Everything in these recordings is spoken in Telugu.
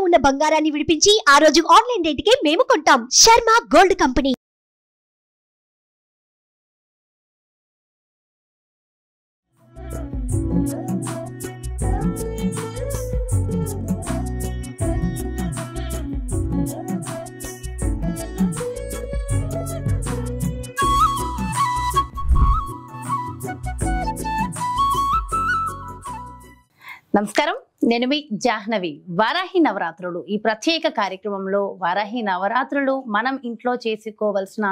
ఉన్న బంగారాన్ని విడిపించి ఆ రోజు ఆన్లైన్ రేటుకే మేము కొంటాం. Sharma gold company. నమస్కారం, నేను మీ జాహ్నవి. వారాహి నవరాత్రులు ఈ ప్రత్యేక కార్యక్రమంలో వారాహి నవరాత్రులు మనం ఇంట్లో చేసుకోవాల్సిన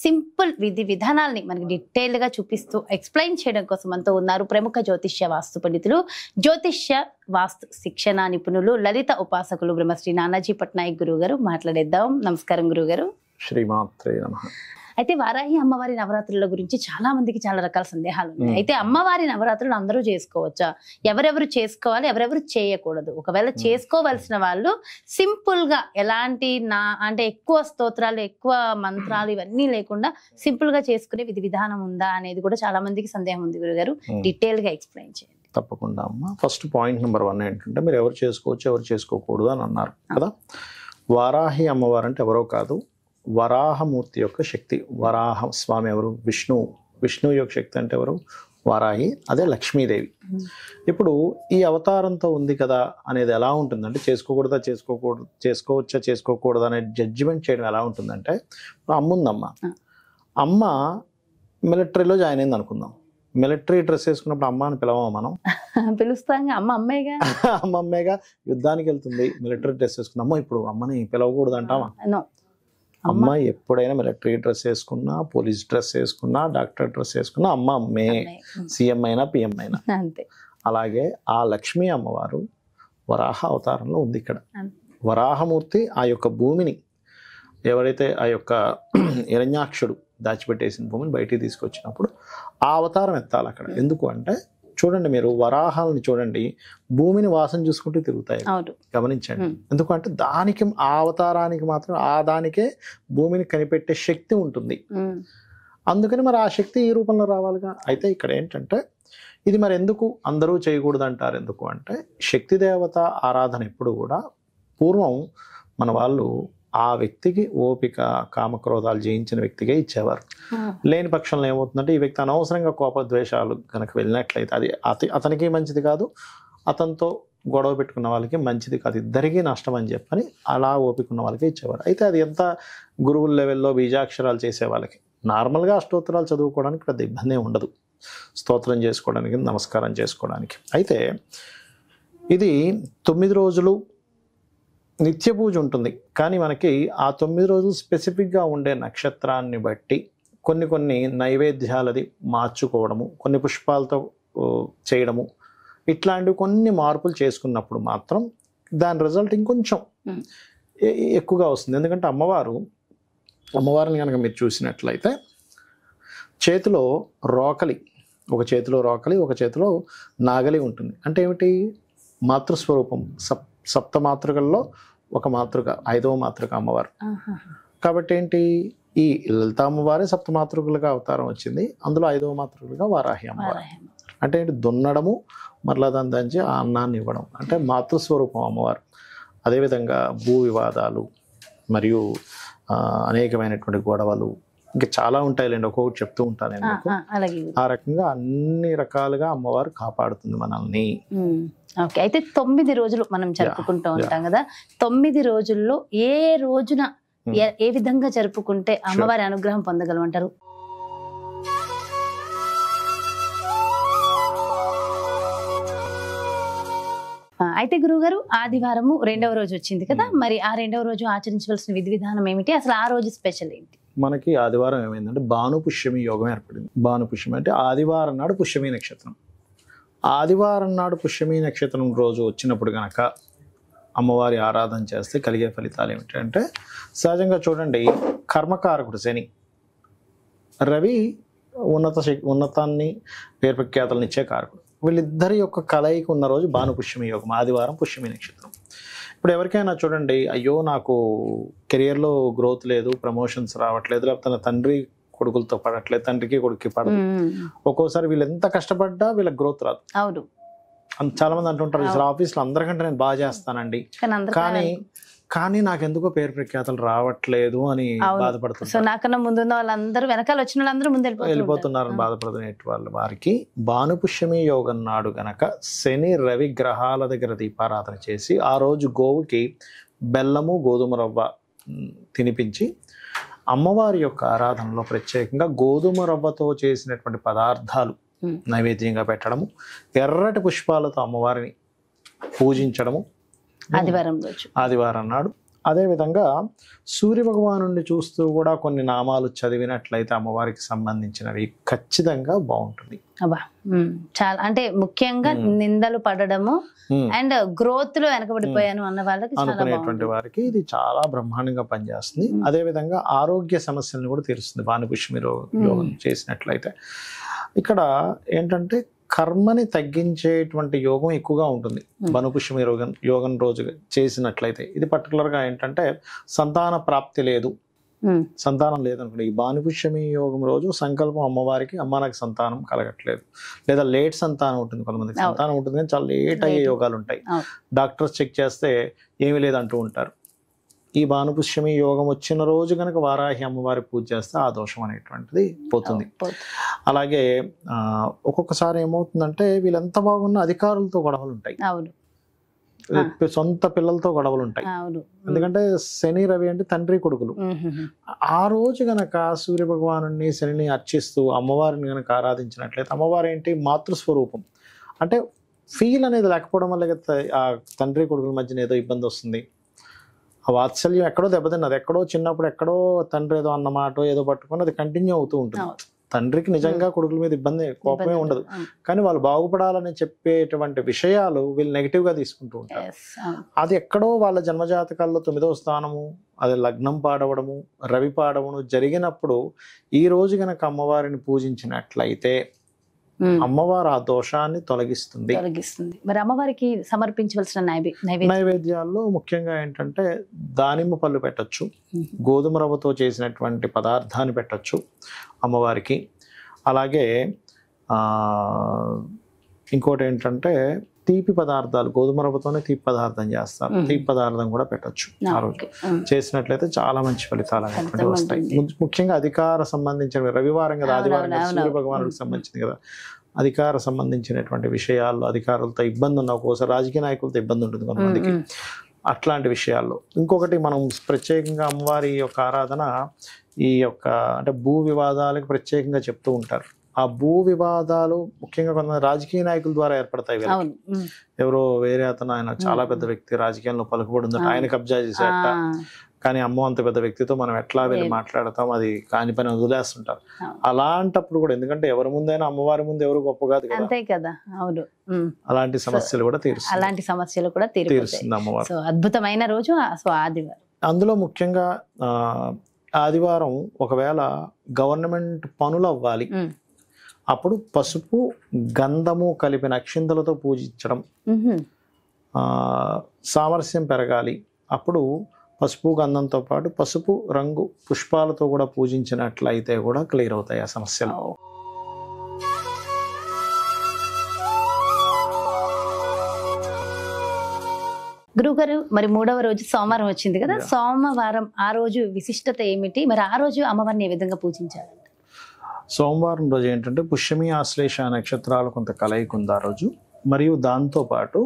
సింపుల్ విధి విధానాలని మనకి డీటెయిల్ గా చూపిస్తూ ఎక్స్ప్లెయిన్ చేయడం కోసం అంతా ఉన్నారు ప్రముఖ జ్యోతిష్య వాస్తు పండితులు, జ్యోతిష్య వాస్తు శిక్షణ నిపుణులు, లలిత ఉపాసకులు బ్రహ్మశ్రీ నానాజీ పట్నాయక్ గురువు గారు. మాట్లాడేద్దాం. నమస్కారం గురువు గారు. శ్రీమాత్రే నమః. అయితే వారాహి అమ్మవారి నవరాత్రుల గురించి చాలా మందికి చాలా రకాల సందేహాలు ఉన్నాయి. అయితే అమ్మవారి నవరాత్రులు అందరూ చేసుకోవచ్చా, ఎవరెవరు చేసుకోవాలి, ఎవరెవరు చేయకూడదు, ఒకవేళ చేసుకోవలసిన వాళ్ళు సింపుల్ గా ఎలాంటి అంటే ఎక్కువ స్తోత్రాలు ఎక్కువ మంత్రాలు ఇవన్నీ లేకుండా సింపుల్ గా చేసుకునే విధి విధానం ఉందా అనేది కూడా చాలా మందికి సందేహం ఉంది. గురుగారు డీటెయిల్ గా ఎక్స్ప్లెయిన్ చేయండి. తప్పకుండా అమ్మ. ఫస్ట్ పాయింట్ నెంబర్ 1 ఏంటంటే మీరు ఎవరు చేసుకోవచ్చు ఎవరు చేసుకోకూడదు అని అన్నారు కదా. వారాహి అమ్మవారు అంటే ఎవరో కాదు, వరాహమూర్తి యొక్క శక్తి. వరాహ స్వామి ఎవరు? విష్ణువు యొక్క శక్తి అంటే ఎవరు? వారాహి. అదే లక్ష్మీదేవి. ఇప్పుడు ఈ అవతారంతో ఉంది కదా అనేది ఎలా ఉంటుందంటే చేసుకోవచ్చా చేసుకోకూడదా అనే జడ్జిమెంట్ చేయడం ఎలా ఉంటుందంటే, అమ్మ ఉందమ్మ, అమ్మ మిలిటరీలో జాయిన్ అయింది అనుకుందాం. మిలిటరీ డ్రెస్ వేసుకున్నప్పుడు అమ్మ అని పిలవమా మనం? పిలుస్తాం. అమ్మేగా అమ్మేగా. యుద్ధానికి వెళ్తుంది, మిలిటరీ డ్రెస్ వేసుకున్న అమ్మ. ఇప్పుడు అమ్మని పిలవకూడదు అంటామా? అమ్మ ఎప్పుడైనా మిలిటరీ డ్రెస్ వేసుకున్నా, పోలీస్ డ్రెస్ వేసుకున్నా, డాక్టర్ డ్రెస్ వేసుకున్నా అమ్మే. సీఎం అయినా పిఎం అయినా అంతే. అలాగే ఆ లక్ష్మీ అమ్మవారు వరాహ అవతారంలో ఉంది ఇక్కడ. వరాహమూర్తి ఆ యొక్క భూమిని ఎవరైతే ఆ యొక్క హిరణ్యాక్షుడు దాచిపెట్టేసిన భూమిని బయటికి తీసుకొచ్చినప్పుడు ఆ అవతారం ఎత్తాలి అక్కడ. ఎందుకు అంటే చూడండి, మీరు వరాహాలని చూడండి, భూమిని వాసన చూసుకుంటూ తిరుగుతాయి, గమనించండి. ఎందుకంటే దానికి ఆ అవతారానికి మాత్రం దానికే భూమిని కనిపెట్టే శక్తి ఉంటుంది. అందుకని మరి ఆ శక్తి ఈ రూపంలో రావాలిగా. అయితే ఇక్కడ ఏంటంటే ఇది మరి ఎందుకు అందరూ చేయకూడదు అంటారు? ఎందుకు అంటే శక్తి దేవత ఆరాధన ఎప్పుడు కూడా పూర్వం మన వాళ్ళు ఆ వ్యక్తికి ఓపిక కామక్రోధాలు జయించిన వ్యక్తిగా ఇచ్చేవారు. లేని పక్షంలో ఏమవుతుందంటే ఈ వ్యక్తి అనవసరంగా కోపద్వేషాలు కనుక వెళ్ళినట్లయితే అది అతనికి మంచిది కాదు, అతనితో గొడవ పెట్టుకున్న వాళ్ళకి మంచిది కాదు, ఇద్దరికీ నష్టం అని చెప్పని అలా ఓపిక ఉన్న వాళ్ళకి ఇచ్చేవారు. అయితే అది ఎంత గురువుల లెవెల్లో బీజాక్షరాలు చేసే వాళ్ళకి, నార్మల్గా స్తోత్రాలు చదువుకోవడానికి పెద్ద ఇబ్బంది ఉండదు, స్తోత్రం చేసుకోవడానికి, నమస్కారం చేసుకోవడానికి. అయితే ఇది 9 రోజులు నిత్య పూజ ఉంటుంది. కానీ మనకి ఆ 9 రోజులు స్పెసిఫిక్గా ఉండే నక్షత్రాన్ని బట్టి కొన్ని నైవేద్యాలది మార్చుకోవడము, కొన్ని పుష్పాలతో చేయడము, ఇట్లాంటివి కొన్ని మార్పులు చేసుకున్నప్పుడు మాత్రం దాని రిజల్ట్ ఇంకొంచెం ఎక్కువగా వస్తుంది. ఎందుకంటే అమ్మవారిని కనుక మీరు చూసినట్లయితే చేతిలో రోకలి, ఒక చేతిలో రోకలి, ఒక చేతిలో నాగలి ఉంటుంది. అంటే ఏమిటి? మాతృస్వరూపం. సప్త మాతృకల్లో ఒక మాతృక, 5వ మాతృక అమ్మవారు. కాబట్టి ఏంటి, ఈ లలిత అమ్మవారే సప్తమాతృకులుగా అవతారం వచ్చింది, అందులో 5వ మాతృకులుగా వారాహి అమ్మవారు. అంటే ఏంటి? దున్నడము, మరలా దాని దంచి ఆ అన్నాన్ని ఇవ్వడం, అంటే మాతృస్వరూపం అమ్మవారు. అదేవిధంగా భూ వివాదాలు మరియు అనేకమైనటువంటి గొడవలు ఇంకా చాలా ఉంటాయిలేండి, ఒక్కొక్కటి చెప్తూ ఉంటాను నేను. ఆ రకంగా అన్ని రకాలుగా అమ్మవారు కాపాడుతుంది మనల్ని. ఓకే. అయితే 9 రోజులు మనం జరుపుకుంటూ ఉంటాం కదా. 9 రోజుల్లో ఏ రోజున ఏ విధంగా జరుపుకుంటే అమ్మవారి అనుగ్రహం పొందగలమంటారు? అయితే గురువుగారు, ఆదివారము 2వ రోజు వచ్చింది కదా, మరి ఆ 2వ రోజు ఆచరించవలసిన విధి విధానం ఏమిటి? అసలు ఆ రోజు స్పెషల్ ఏంటి? మనకి ఆదివారం ఏమైందంటే భానుపుష్యమి యోగం ఏర్పడింది. భానుపుష్యమి అంటే ఆదివారం నాడు పుష్యమి నక్షత్రం. ఆదివారం నాడు పుష్యమి నక్షత్రం రోజు వచ్చినప్పుడు కనుక అమ్మవారి ఆరాధన చేస్తే కలిగే ఫలితాలు ఏమిటంటే, సహజంగా చూడండి, కర్మకారకుడు శని, రవి ఉన్నతాన్ని పేరు ప్రఖ్యాతలను ఇచ్చే కారకుడు. వీళ్ళిద్దరి యొక్క కలయిక ఉన్న రోజు భానుపుష్యమి యోగం, ఆదివారం పుష్యమి నక్షత్రం. ఇప్పుడు ఎవరికైనా చూడండి, అయ్యో నాకు కెరియర్లో గ్రోత్ లేదు, ప్రమోషన్స్ రావట్లేదు, లేకపోతే తండ్రి కొడుకులతో పడట్లేదు, తండ్రికి కొడుక్కి పడదు, ఒక్కోసారి వీళ్ళు ఎంత కష్టపడ్డా వీళ్ళకి గ్రోత్ రాదు. అవును. చాలా మంది అంటుంటారు అసలు ఆఫీస్లో అందరికంటే నేను బాగా చేస్తానండి, కానీ నాకెందుకో పేరు ప్రఖ్యాతలు రావట్లేదు అని బాధపడుతున్నారు. సో నాకన్నా ముందు వాళ్ళందరూ వెనకాల వచ్చిన వాళ్ళందరూ ముందు వెళ్ళిపోతున్నారని బాధపడుతున్న వారికి భానుపుష్యమి యోగం నాడు గనక శని రవి గ్రహాల దగ్గర దీపారాధన చేసి ఆ రోజు గోవుకి బెల్లము గోధుమ రవ్వ తినిపించి అమ్మవారి యొక్క ఆరాధనలో ప్రత్యేకంగా గోధుమ రవ్వతో చేసినటువంటి పదార్థాలు నైవేద్యంగా పెట్టడము, ఎర్రటి పుష్పాలతో అమ్మవారిని పూజించడము ఆదివారం నాడు. అదేవిధంగా సూర్య భగవాను చూస్తూ కూడా కొన్ని నామాలు చదివినట్లయితే అమ్మవారికి సంబంధించినవి ఖచ్చితంగా బాగుంటుంది. చాలా అంటే ముఖ్యంగా నిందలు పడడము అండ్ గ్రోత్ లో వెనకబడిపోయాను అన్న వాళ్ళకి అనుకునేటువంటి వారికి ఇది చాలా బ్రహ్మాండంగా పనిచేస్తుంది. అదే విధంగా ఆరోగ్య సమస్యలను కూడా తీరుస్తుంది భానుపుష్యమి యోగం చేసినట్లయితే. ఇక్కడ ఏంటంటే కర్మని తగ్గించేటువంటి యోగం ఎక్కువగా ఉంటుంది భానుపుష్యమి యోగం రోజు చేసినట్లయితే. ఇది పర్టికులర్గా ఏంటంటే సంతాన ప్రాప్తి లేదు, సంతానం లేదనుకోండి, ఈ భానుపుష్యమి యోగం రోజు సంకల్పం అమ్మవారికి, అమ్మ నాకు సంతానం కలగట్లేదు, లేదా లేట్ సంతానం ఉంటుంది, కొంతమందికి సంతానం ఉంటుంది కానీ చాలా లేట్ అయ్యే యోగాలు ఉంటాయి, డాక్టర్స్ చెక్ చేస్తే ఏమీ లేదంటూ ఉంటారు. ఈ భానుపుష్యమి యోగం వచ్చిన రోజు కనుక వారాహి అమ్మవారి పూజ చేస్తే ఆ దోషం అనేటువంటిది పోతుంది. అలాగే ఒక్కొక్కసారి ఏమవుతుందంటే వీళ్ళు ఎంత బాగున్నా అధికారులతో గొడవలు ఉంటాయి, సొంత పిల్లలతో గొడవలు ఉంటాయి. ఎందుకంటే శని రవి అంటే తండ్రి కొడుకులు. ఆ రోజు గనక సూర్య భగవాను శనిని అర్చిస్తూ అమ్మవారిని గనక ఆరాధించినట్లయితే, అమ్మవారు ఏంటి మాతృస్వరూపం, అంటే ఫీల్ అనేది లేకపోవడం వల్ల ఆ తండ్రి కొడుకుల మధ్యన ఏదో ఇబ్బంది వస్తుంది. ఆ వాత్సల్యం ఎక్కడో దెబ్బతిన్నది, ఎక్కడో చిన్నప్పుడు ఎక్కడో తండ్రి ఏదో అన్నమాట ఏదో పట్టుకొని అది కంటిన్యూ అవుతూ ఉంటుంది. తండ్రికి నిజంగా కొడుకుల మీద ఇబ్బంది కోపమే ఉండదు, కానీ వాళ్ళు బాగుపడాలని చెప్పేటువంటి విషయాలు వీళ్ళు నెగిటివ్ గా తీసుకుంటూ ఉంటారు. అది ఎక్కడో వాళ్ళ జన్మజాతకాల్లో 9వ స్థానము, అది లగ్నం పాడవడము, రవి పాడవము జరిగినప్పుడు ఈ రోజు గనక అమ్మవారిని పూజించినట్లయితే అమ్మవారు ఆ దోషాన్ని తొలగిస్తుంది. మరి అమ్మవారికి సమర్పించవలసిన నైవేద్యాల్లో ముఖ్యంగా ఏంటంటే దానిమ్మ పళ్ళు పెట్టచ్చు, గోధుమ రవ్వతో చేసినటువంటి పదార్థాన్ని పెట్టచ్చు అమ్మవారికి. అలాగే ఇంకోటి ఏంటంటే తీపి పదార్థాలు, గోధుమ రవ్వతోనే తీపి పదార్థం చేస్తారు, తీపి పదార్థం కూడా పెట్టచ్చు ఆ రోజు చేసినట్లయితే చాలా మంచి ఫలితాలు అనేటువంటివి వస్తాయి. ముఖ్యంగా అధికార సంబంధించిన రవివారం కదా, ఆదివారం సూర్య భగవానుడికి సంబంధించింది కదా, అధికార సంబంధించినటువంటి విషయాల్లో అధికారులతో ఇబ్బంది ఉన్న, ఒక్కోసారి రాజకీయ నాయకులతో ఇబ్బంది ఉంటుంది కొంతమందికి, అట్లాంటి విషయాల్లో. ఇంకొకటి మనం ప్రత్యేకంగా అమ్మవారి యొక్క ఆరాధన ఈ యొక్క అంటే భూ వివాదాలకు ప్రత్యేకంగా చెప్తూ ఉంటారు. ఆ భూ వివాదాలు ముఖ్యంగా కొంతమంది రాజకీయ నాయకుల ద్వారా ఏర్పడతాయి. ఎవరో వేరే అతను, ఆయన చాలా పెద్ద వ్యక్తి, రాజకీయంలో పలుకుబడి ఉందట, ఆయన కబ్జా చేసేట, కానీ అమ్మో అంత పెద్ద వ్యక్తితో మనం ఎట్లా వెళ్ళి మాట్లాడతాం, అది కాని పని వదిలేస్తుంటారు. అలాంటప్పుడు కూడా, ఎందుకంటే ఎవరి ముందైనా అమ్మవారి ముందు ఎవరు గొప్ప కాదు కదా, అలాంటి సమస్యలు కూడా తీరుస్తుంది అమ్మవారు. అద్భుతమైన రోజు ఆదివారం. అందులో ముఖ్యంగా ఆదివారం ఒకవేళ గవర్నమెంట్ పనులు అవ్వాలి, అప్పుడు పసుపు గంధము కలిపిన అక్షింతలతో పూజించడం, సామరస్యం పెరగాలి, అప్పుడు పసుపు గంధంతో పాటు పసుపు రంగు పుష్పాలతో కూడా పూజించినట్లయితే కూడా క్లియర్ అవుతాయి ఆ సమస్యలు. గురుగారు, మరి 3వ రోజు సోమవారం వచ్చింది కదా, సోమవారం ఆ రోజు విశిష్టత ఏమిటి, మరి ఆ రోజు అమ్మవారిని ఏ విధంగా పూజించాలి? సోమవారం రోజు ఏంటంటే పుష్యమి ఆశ్లేష నక్షత్రాలు కొంత కలయిక ఉంది ఆ రోజు, మరియు దాంతోపాటు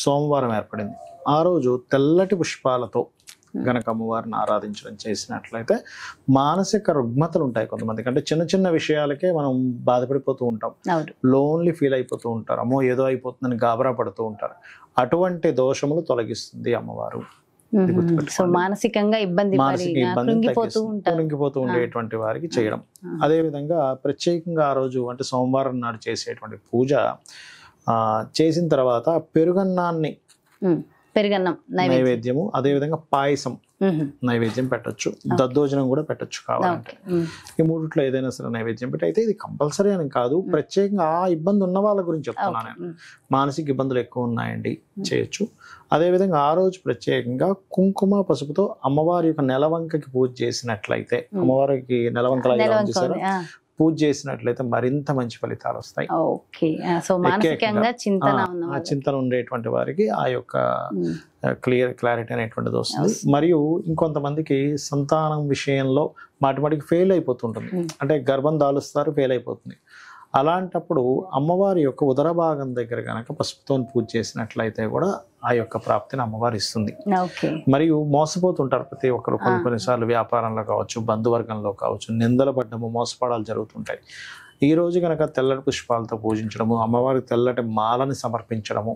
సోమవారం ఏర్పడింది. ఆ రోజు తెల్లటి పుష్పాలతో గనక అమ్మవారిని ఆరాధించడం చేసినట్లయితే మానసిక రుగ్మతలు ఉంటాయి కొంతమందికి, అంటే చిన్న చిన్న విషయాలకే మనం బాధపడిపోతూ ఉంటాం, లోన్లీ ఫీల్ అయిపోతూ ఉంటారు, అమ్మో ఏదో అయిపోతుందని గాబరా పడుతూ ఉంటారు. అటువంటి దోషములు తొలగిస్తుంది అమ్మవారు. మానసికంగా కృంగిపోతూ ఉండేటువంటి వారికి చేయడం. అదే విధంగా ప్రత్యేకంగా ఆ రోజు అంటే సోమవారం నాడు చేసేటువంటి పూజ చేసిన తర్వాత పెరుగన్నాన్ని నైవేద్యము, అదే విధంగా పాయసం నైవేద్యం పెట్టచ్చు, దద్దోజనం కూడా పెట్టచ్చు కావాలంటే. ఈ మూడిట్లో ఏదైనా సరే నైవేద్యం పెట్టి, అయితే ఇది కంపల్సరీ అని కాదు, ప్రత్యేకంగా ఆ ఇబ్బంది ఉన్న వాళ్ళ గురించి చెప్తున్నాను నేను. మానసిక ఇబ్బందులు ఎక్కువ ఉన్నాయండి, చేయొచ్చు. అదేవిధంగా ఆ రోజు ప్రత్యేకంగా కుంకుమ పసుపుతో అమ్మవారి యొక్క నెలవంకకి పూజ చేసినట్లయితే, అమ్మవారికి నెలవంకలా పూజ చేసినట్లయితే మరింత మంచి ఫలితాలు వస్తాయి. ఓకే, సో మానసికంగా చింతన ఉండేటువంటి వారికి ఆ యొక్క క్లారిటీ అనేటువంటిది వస్తుంది. మరియు ఇంకొంతమందికి సంతానం విషయంలో మాటిమాటికి ఫెయిల్ అయిపోతుంటుంది, అంటే గర్భం దాలుస్తారు, ఫెయిల్ అయిపోతుంది. అలాంటప్పుడు అమ్మవారి యొక్క ఉదర భాగం దగ్గర కనుక పసుపుతో పూజ చేసినట్లయితే కూడా ఆ యొక్క ప్రాప్తిని అమ్మవారు ఇస్తుంది. మరియు మోసపోతుంటారు ప్రతి ఒక్కరు, కొన్నిసార్లు వ్యాపారంలో కావచ్చు, బంధువర్గంలో కావచ్చు, నిందల పడ్డము, మోసపడాలు జరుగుతుంటాయి. ఈ రోజు కనుక తెల్లటి పుష్పాలతో పూజించడము, అమ్మవారికి తెల్లటి మాలని సమర్పించడము,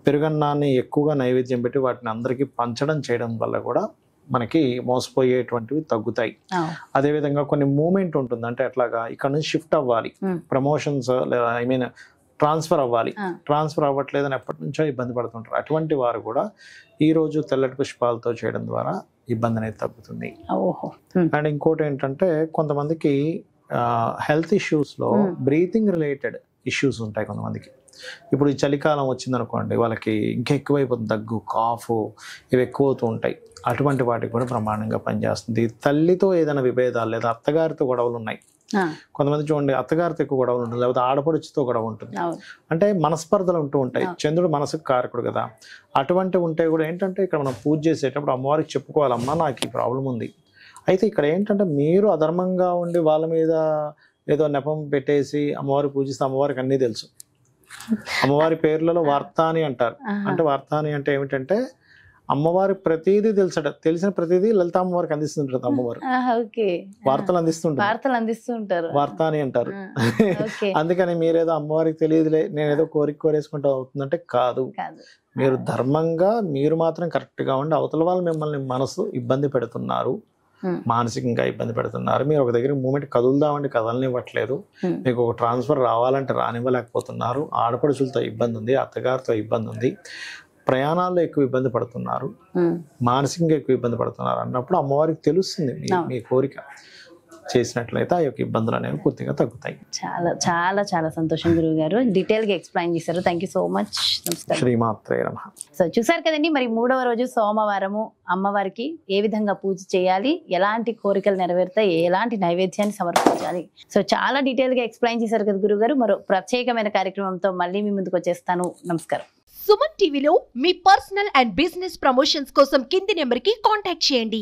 పెరుగన్నాన్ని ఎక్కువగా నైవేద్యం పెట్టి వాటిని అందరికీ పంచడం చేయడం వల్ల కూడా మనకి మోసపోయేటువంటివి తగ్గుతాయి. అదేవిధంగా కొన్ని మూమెంట్ ఉంటుంది, అంటే అట్లాగా ఇక్కడ నుంచి షిఫ్ట్ అవ్వాలి, ప్రమోషన్స్ లేదా ట్రాన్స్ఫర్ అవ్వాలి, ట్రాన్స్ఫర్ అవ్వట్లేదని ఎప్పటి నుంచో ఇబ్బంది పడుతుంటారు. అటువంటి వారు కూడా ఈ రోజు తెల్లటి పుష్పాలతో చేయడం ద్వారా ఇబ్బంది అనేది తగ్గుతుంది. అండ్ ఇంకోటి ఏంటంటే కొంతమందికి హెల్త్ ఇష్యూస్లో బ్రీతింగ్ రిలేటెడ్ ఇష్యూస్ ఉంటాయి కొంతమందికి. ఇప్పుడు ఈ చలికాలం వచ్చిందనుకోండి, వాళ్ళకి ఇంకా ఎక్కువైపోతుంది, దగ్గు, కాఫ్ ఇవి ఎక్కువ అవుతూ ఉంటాయి. అటువంటి వాటికి కూడా బ్రహ్మాండంగా పనిచేస్తుంది. తల్లితో ఏదైనా విభేదాలు లేదా అత్తగారితో గొడవలు ఉన్నాయి, కొంతమంది చూడండి అత్తగారితో ఎక్కువ గొడవలు ఉంటుంది, లేకపోతే ఆడపడుచుతో గొడవ ఉంటుంది, అంటే మనస్పర్ధలు ఉంటూ ఉంటాయి. చంద్రుడు మనసుకు కారకుడు కదా. అటువంటి ఉంటే కూడా ఏంటంటే ఇక్కడ మనం పూజ చేసేటప్పుడు అమ్మవారికి చెప్పుకోవాలమ్మా నాకు ఈ ప్రాబ్లం ఉంది. అయితే ఇక్కడ ఏంటంటే మీరు అధర్మంగా ఉండి వాళ్ళ మీద ఏదో నెపం పెట్టేసి అమ్మవారికి పూజిస్తే అమ్మవారికి అన్నీ తెలుసు. అమ్మవారి పేర్లలో వార్తాని అంటారు. అంటే వార్తాని అంటే ఏమిటంటే అమ్మవారి ప్రతిదీ తెలుసట, తెలిసిన ప్రతిదీ లలిత అమ్మవారికి అందిస్తుంటారు. అమ్మవారు వార్తలు అందిస్తుంటారు, వార్తాని అంటారు. అందుకని మీరేదో అమ్మవారికి తెలియదులే, నేను ఏదో కోరేసుకుంటూ అవుతుందంటే కాదు. మీరు ధర్మంగా మీరు మాత్రం కరెక్ట్ గా ఉండి అవతల వాళ్ళు మిమ్మల్ని మనసు ఇబ్బంది పెడుతున్నారు, మానసికంగా ఇబ్బంది పెడుతున్నారు, మీరు ఒక దగ్గర మూమెంట్ కదులుదామంటే కదలనివ్వట్లేదు, మీకు ఒక ట్రాన్స్ఫర్ రావాలంటే రానివ్వలేకపోతున్నారు, ఆడపడుచులతో ఇబ్బంది ఉంది, అత్తగారితో ఇబ్బంది ఉంది, ప్రయాణాల్లో ఎక్కువ ఇబ్బంది పడుతున్నారు, మానసికంగా ఎక్కువ ఇబ్బంది పడుతున్నారు అన్నప్పుడు అమ్మవారికి తెలుస్తుంది మీ కోరిక చేసినట్లయితే ఆ యొక్క ఇబ్బందులు అనేవి పూర్తిగా తగ్గుతాయి. చాలా చాలా చాలా సంతోషం గురువు గారు, డీటెయిల్ గా ఎక్స్ప్లెయిన్ చేశారు. Thank you so much. శ్రీమాత్రే నమః. సో చూసారు కదండి, మరి 3వ రోజు సోమవారము అమ్మవారికి ఏ విధంగా పూజ చేయాలి, ఎలాంటి కోరికలు నెరవేరుతాయి, ఎలాంటి నైవేద్యాన్ని సమర్పించాలి, సో చాలా డీటెయిల్ గా ఎక్స్ప్లెయిన్ చేశారు కదా గురువు గారు. మరో ప్రత్యేకమైన కార్యక్రమంతో మళ్ళీ మీ ముందుకు వచ్చేస్తాను. నమస్కారం. సుమన్ టీవీలో మీ పర్సనల్ అండ్ బిజినెస్ ప్రమోషన్స్ కోసం కింది నెంబర్కి కాంటాక్ట్ చేయండి.